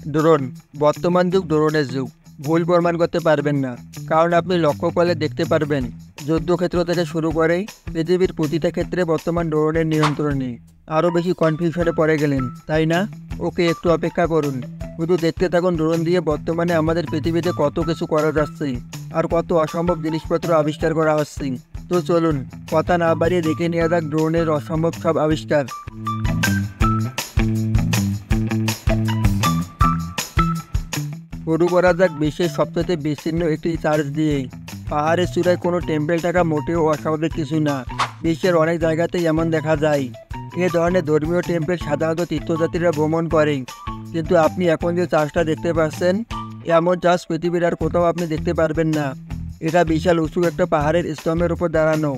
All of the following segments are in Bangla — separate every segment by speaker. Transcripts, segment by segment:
Speaker 1: ড্রোন। বর্তমান যুগ ড্রোনের যুগ। ভুল প্রমাণ করতে পারবেন না, কারণ আপনি লক্ষ্য করলে দেখতে পারবেন যুদ্ধক্ষেত্র থেকে শুরু করেই পৃথিবীর প্রতিটা ক্ষেত্রে বর্তমান ড্রোনের নিয়ন্ত্রণে। আরও বেশি কনফিউশনে পড়ে গেলেন, তাই না? ওকে, একটু অপেক্ষা করুন। শুধু দেখতে থাকুন ড্রোন দিয়ে বর্তমানে আমাদের পৃথিবীতে কত কিছু করা যাচ্ছে আর কত অসম্ভব জিনিসপত্র আবিষ্কার করা হচ্ছে। তো চলুন, কথা না বাড়িয়ে দেখে নেওয়া যাক ড্রোনের অসম্ভব সব আবিষ্কার। শুরু করা যাক বিশ্বের সবচেয়ে বিচ্ছিন্ন একটি চার্চ দিয়েই। পাহাড়ের চূড়ায় কোনো টেম্পেল থাকা মোটেও অস্বাভাবিক কিছু না। বিশ্বের অনেক জায়গাতেই এমন দেখা যায়। এ ধরনের ধর্মীয় টেম্পেল সাধারণত তীর্থযাত্রীরা ভ্রমণ করেন, কিন্তু আপনি এখন যে চার্চটা দেখতে পাচ্ছেন, এমন চার্চ পৃথিবীর আর কোথাও আপনি দেখতে পারবেন না। এটা বিশাল উঁচু একটা পাহাড়ের স্তম্ভের উপর দাঁড়ানো,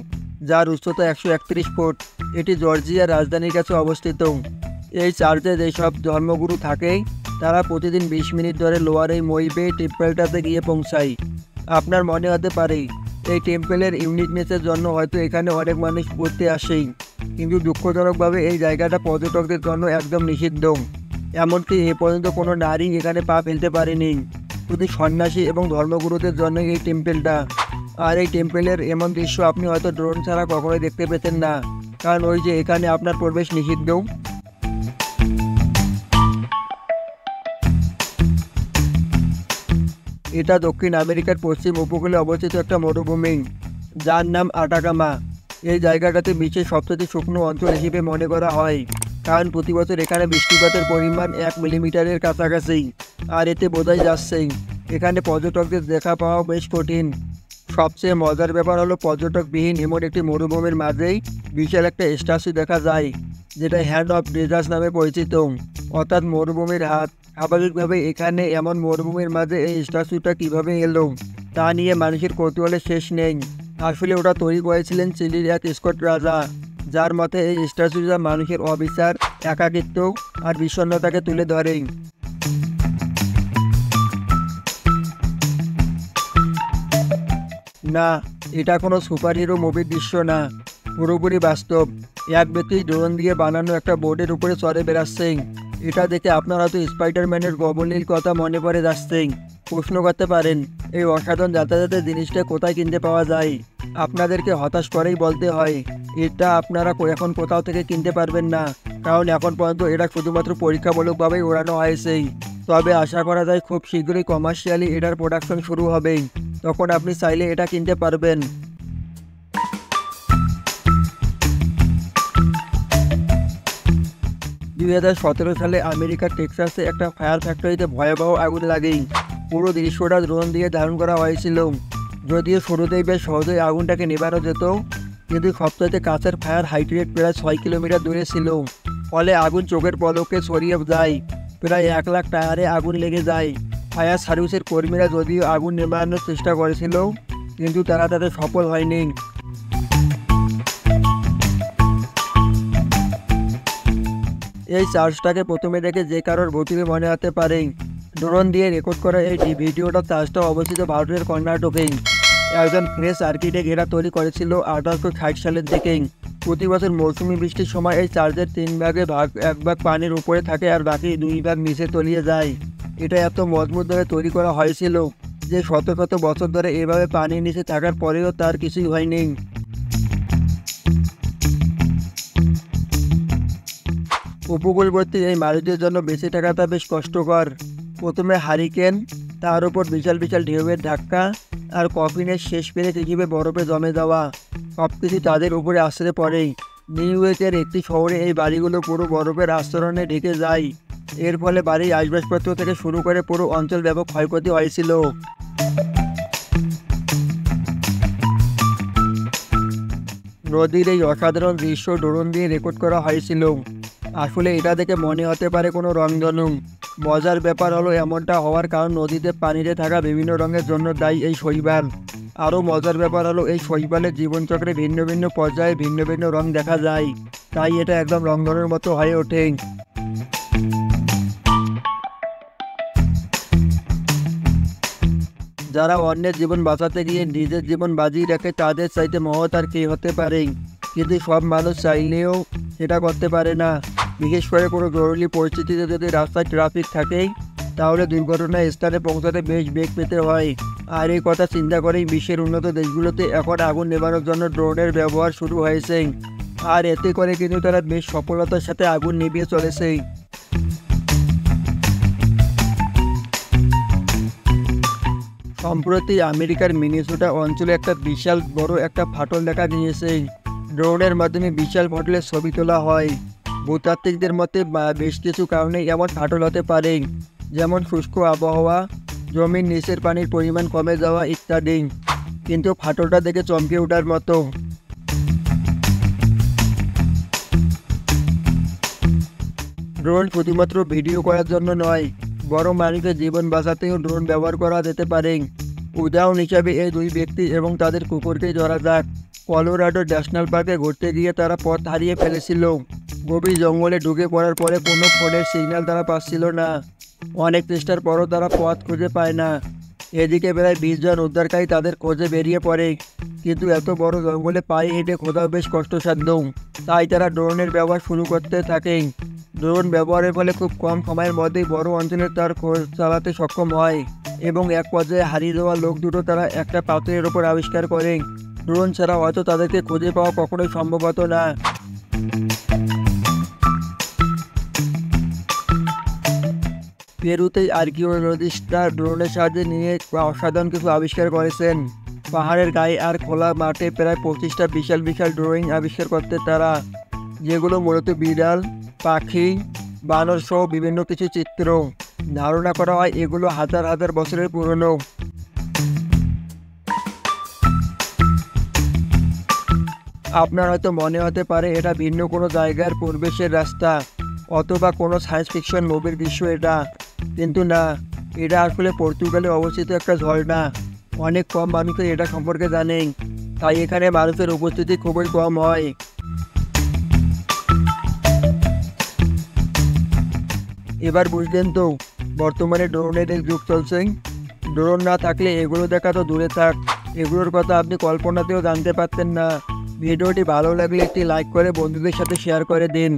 Speaker 1: যার উচ্চতা 131 ফুট। এটি জর্জিয়ার রাজধানীর কাছে অবস্থিত। এই চার্চে যেসব ধর্মগুরু থাকে, তারা প্রতিদিন 20 মিনিট ধরে লোয়ার এই মইবে টেম্পেলটাতে গিয়ে পৌঁছায়। আপনার মনে হতে পারে এই টেম্পেলের ইউনিকনেসের জন্য হয়তো এখানে অনেক মানুষ পড়তে আসেই, কিন্তু দুঃখজনকভাবে এই জায়গাটা পর্যটকদের জন্য একদম নিষিদ্ধ। এমনকি এ পর্যন্ত কোনো নারী এখানে পা ফেলতে পারেনি। শুধু সন্ন্যাসী এবং ধর্মগুরুদের জন্য এই টেম্পেলটা। আর এই টেম্পেলের এমন দৃশ্য আপনি হয়তো ড্রোন ছাড়া কখনোই দেখতে পেতেন না, কারণ ওই যে এখানে আপনার প্রবেশ নিষিদ্ধ। এটা দক্ষিণ আমেরিকার পশ্চিম উপকূলে অবস্থিত একটা মরুভূমি, যার নাম আটাকামা। এই জায়গাটাতে বিশ্বের সবচেয়ে শুকনো অঞ্চল হিসেবে মনে করা হয়, কারণ প্রতি বছর এখানে বৃষ্টিপাতের পরিমাণ 1 মিলিমিটারের কাছাকাছি। আর এতে বোঝাই যাচ্ছে এখানে পর্যটকদের দেখা পাওয়া বেশ কঠিন। সবচেয়ে মজার ব্যাপার হলো পর্যটকবিহীন এমন একটি মরুভূমির মাঝেই বিশাল একটা স্ট্যাচু দেখা যায়, যেটা হ্যান্ড অফ ডেজার্ট নামে পরিচিত, অর্থাৎ মরুভূমির হাত। স্বাভাবিকভাবে এখানে এমন মরুভূমির মাঝে এই স্ট্যাচুটা কীভাবে এলো তা নিয়ে মানুষের কৌতূহলের শেষ নেই। আসলে ওটা তৈরি করেছিলেন চিলির এক স্কট রাজা, যার মতে এই স্ট্যাচুটা মানুষের অবিচার, একাকিত্ব আর বিষণ্ণতাকে তুলে ধরে। না, এটা কোনো সুপারহিরো মুভির দৃশ্য না, পুরোপুরি বাস্তব। এক ব্যক্তি ড্রোন দিয়ে বানানো একটা বোর্ডের উপরে চড়ে বেড়াচ্ছেন। এটা দেখে আপনার হয়তো স্পাইডারম্যানের গবলির কথা মনে পড়ে যাচ্ছে। প্রশ্ন করতে পারেন, এই অসাধারণ যাতায়াতের জিনিসটা কোথায় কিনতে পাওয়া যায়? আপনাদেরকে হতাশ করেই বলতে হয়, এটা আপনারা এখন কোথাও থেকে কিনতে পারবেন না, কারণ এখন পর্যন্ত এটা শুধুমাত্র পরীক্ষামূলকভাবেই ওড়ানো হয়েছে। তবে আশা করা যায় খুব শীঘ্রই কমার্শিয়ালি এটার প্রোডাকশন শুরু হবে, তখন আপনি চাইলে এটা কিনতে পারবেন। 2017 সালে আমেরিকার টেক্সাসে একটা ফায়ার ফ্যাক্টরিতে ভয়াবহ আগুন লাগেই। পুরো দৃশ্যটা ড্রোন দিয়ে ধারণ করা হয়েছিল। যদিও শুরুতেই বেশ সহজেই আগুনটাকে নেভানো যেত, কিন্তু সবচাইতে কাছের ফায়ার হাইড্রেট প্রায় 6 কিলোমিটার দূরে ছিল। ফলে আগুন চোখের পলকে ছড়িয়ে যায়। প্রায় 1 লাখ টায়ারে আগুন লেগে যায়। ফায়ার সার্ভিসের কর্মীরা যদিও আগুন নেভানোর চেষ্টা করেছিল, কিন্তু তারা তাতে সফল হয়নি। এই চার্জটাকে প্রথমে দেখে যে কারোর ভৌতিক মনে হতে পারে। ড্রোন দিয়ে রেকর্ড করা এই ভিডিওটা চার্জটা অবস্থিত ভারতের কর্ণাটকেই। একজন ফ্রেশ আর্কিটেক্ট এরা তৈরি করেছিল 1860 সালের দিকেই। প্রতি বছর মৌসুমি বৃষ্টির সময় এই চার্জের 3 ভাগে এক ভাগ পানির উপরে থাকে আর বাকি 2 ভাগ নিচে তলিয়ে যায়। এটা এত মজবুতভাবে তৈরি করা হয়েছিল যে শত শত বছর ধরে এভাবে পানির নিচে থাকার পরেও তার কিছুই হয়নি। উপকূলবর্তী এই মানুষদের জন্য বেঁচে থাকাটা বেশ কষ্টকর। প্রথমে হারিকেন, তার উপর বিশাল বিশাল ঢেউয়ের ধাক্কা, আর কফিনের শেষ পেরে হিসেবে বরফে জমে যাওয়া, সব কিছু তাদের উপরে আশ্রে পড়ে। নিউ ইয়র্কের একটি শহরে এই বাড়িগুলো পুরো বরফের আস্তরণে ঢেকে যায়। এর ফলে বাড়ির আসবাবপত্র থেকে শুরু করে পুরো অঞ্চল ব্যাপক ক্ষয়ক্ষতি হয়েছিল। নদীর এই অসাধারণ দৃশ্য ড্রোন দিয়ে রেকর্ড করা হয়েছিল। আসলে এটা দেখে মনে হতে পারে কোনো রংধনু। মজার ব্যাপার হলো এমনটা হওয়ার কারণ নদীতে পানিতে থাকা বিভিন্ন রঙের জন্য দায়ী এই শৈবাল। আরও মজার ব্যাপার হলো এই শৈবালের জীবনচক্রে ভিন্ন ভিন্ন পর্যায়ে ভিন্ন ভিন্ন রং দেখা যায়, তাই এটা একদম রংধনুর মতো হয়ে ওঠে। যারা অন্যের জীবন বাঁচাতে গিয়ে নিজের জীবন বাজিয়ে রাখে, তাদের চাইতে মহৎ আর কে হতে পারে? কিন্তু সব মানুষ চাইলেও সেটা করতে পারে না। বিশেষ করে কোনো জরুরি পরিস্থিতিতে যদি রাস্তায় ট্রাফিক থাকে, তাহলে দুর্ঘটনা স্থানে পৌঁছাতে বেশ বেগ পেতে হয়। আর এই কথা চিন্তা করেই বিশ্বের উন্নত দেশগুলোতে এখন আগুন নেভানোর জন্য ড্রোনের ব্যবহার শুরু হয়েছে। আর এতে করে কিন্তু তারা বেশ সফলতার সাথে আগুন নিভিয়ে চলেছে। সম্প্রতি আমেরিকার মিনেসোটা অঞ্চলে একটা বিশাল বড় একটা ফাটল দেখা গিয়েছে। ড্রোনের মাধ্যমে বিশাল ফাটলের ছবি তোলা হয়। ভূতাত্ত্বিকদের মতে বেশ কিছু কারণে এমন ফাটল হতে পারে, যেমন শুষ্ক আবহাওয়া, জমির নিচের পানির পরিমাণ কমে যাওয়া ইত্যাদি। কিন্তু ফাটলটা দেখে চমকে ওঠার মতো। ড্রোন শুধুমাত্র ভিডিও করার জন্য নয়, বড় মানুষের জীবন বাঁচাতেও ড্রোন ব্যবহার করা যেতে পারে। উদাহরণ হিসাবে এই দুই ব্যক্তি এবং তাদের কুকুরকেই ধরা যাক। কলোরাডো ন্যাশনাল পার্কে ঘুরতে গিয়ে তারা পথ হারিয়ে ফেলেছিল। গভীর জঙ্গলে ঢুকে পড়ার পরে কোনো ফোনের সিগন্যাল তারা পাচ্ছিল না। অনেক চেষ্টার পরও তারা পথ খুঁজে পায় না। এদিকে প্রায় 20 জন উদ্ধারকারী তাদের খোঁজে বেরিয়ে পড়ে, কিন্তু এত বড় জঙ্গলে পায়ে হেঁটে খোঁজা বেশ কষ্টসাধ্য। তাই তারা ড্রোনের ব্যবহার শুরু করতে থাকে। ড্রোন ব্যবহারের ফলে খুব কম সময়ের মধ্যেই বড় অঞ্চলে তার খোঁজ চালাতে সক্ষম হয় এবং এক পর্যায়ে হারিয়ে যাওয়া লোক দুটো তারা একটা পাথরের ওপর আবিষ্কার করে। ড্রোন ছাড়া হয়তো তাদেরকে খুঁজে পাওয়া কখনোই সম্ভব হতো না। পেরুতে আর্কিওলজিস্টরা ড্রোনের সাহায্যে নিয়ে অসাধারণ কিছু আবিষ্কার করেছেন। পাহাড়ের গায়ে আর খোলা মাঠে প্রায় 25টা বিশাল বিশাল ড্রয়িং আবিষ্কার করতে তারা, যেগুলো মূলত বিড়াল, পাখি, বানর সহ বিভিন্ন কিছু চিত্র। ধারণা করা হয় এগুলো হাজার হাজার বছরের পুরনো। আপনার হয়তো মনে হতে পারে এটা ভিন্ন কোনো জায়গার পরিবেশের রাস্তা অথবা কোনো সায়েন্স ফিকশন মুভির দৃশ্য এটা, কিন্তু না, এটা আসলে পর্তুগালে অবস্থিত একটা ঝর্ণা। অনেক কম মানুষই এটা সম্পর্কে জানেন, তাই এখানে মানুষের উপস্থিতি খুবই কম হয়। এবার বুঝলেন তো, বর্তমানে ড্রোনের এই যুগ চলছে। ড্রোন না থাকলে এগুলো দেখা তো দূরে থাক, এগুলোর কথা আপনি কল্পনাতেও জানতে পারতেন না। ভিডিওটি ভালো লাগলে একটি লাইক করে বন্ধুদের সাথে শেয়ার করে দিন।